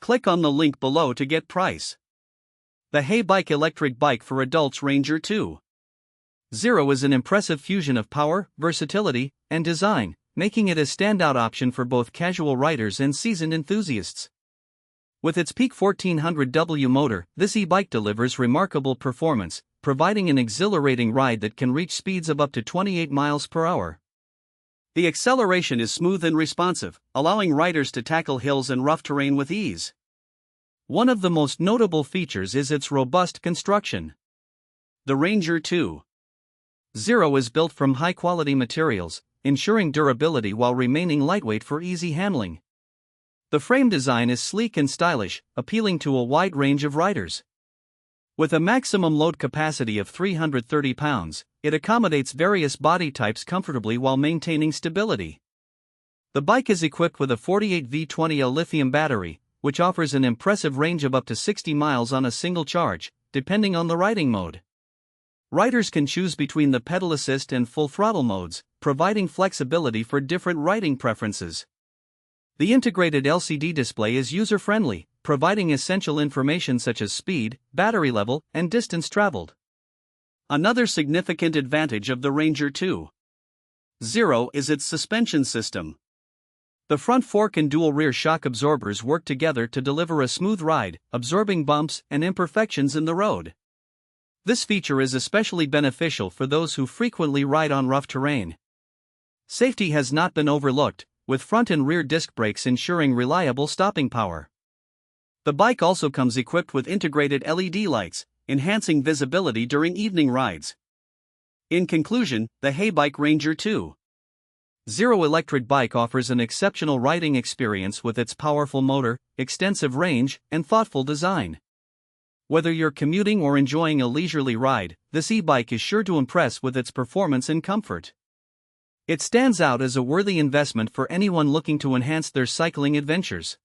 Click on the link below to get price. The Heybike Electric Bike for Adults Ranger 2.0 is an impressive fusion of power, versatility, and design, making it a standout option for both casual riders and seasoned enthusiasts. With its peak 1400W motor, this e-bike delivers remarkable performance, providing an exhilarating ride that can reach speeds of up to 28 miles per hour. The acceleration is smooth and responsive, allowing riders to tackle hills and rough terrain with ease. One of the most notable features is its robust construction. The Ranger 2.0 is built from high-quality materials, ensuring durability while remaining lightweight for easy handling. The frame design is sleek and stylish, appealing to a wide range of riders. With a maximum load capacity of 330 pounds, it accommodates various body types comfortably while maintaining stability. The bike is equipped with a 48V20L lithium battery, which offers an impressive range of up to 60 miles on a single charge, depending on the riding mode. Riders can choose between the pedal assist and full throttle modes, providing flexibility for different riding preferences. The integrated LCD display is user-friendly, providing essential information such as speed, battery level, and distance traveled. Another significant advantage of the Ranger 2.0 is its suspension system. The front fork and dual rear shock absorbers work together to deliver a smooth ride, absorbing bumps and imperfections in the road. This feature is especially beneficial for those who frequently ride on rough terrain. Safety has not been overlooked, with front and rear disc brakes ensuring reliable stopping power. The bike also comes equipped with integrated LED lights, enhancing visibility during evening rides. In conclusion, the Heybike Ranger 2.0 electric bike offers an exceptional riding experience with its powerful motor, extensive range, and thoughtful design. Whether you're commuting or enjoying a leisurely ride, this e-bike is sure to impress with its performance and comfort. It stands out as a worthy investment for anyone looking to enhance their cycling adventures.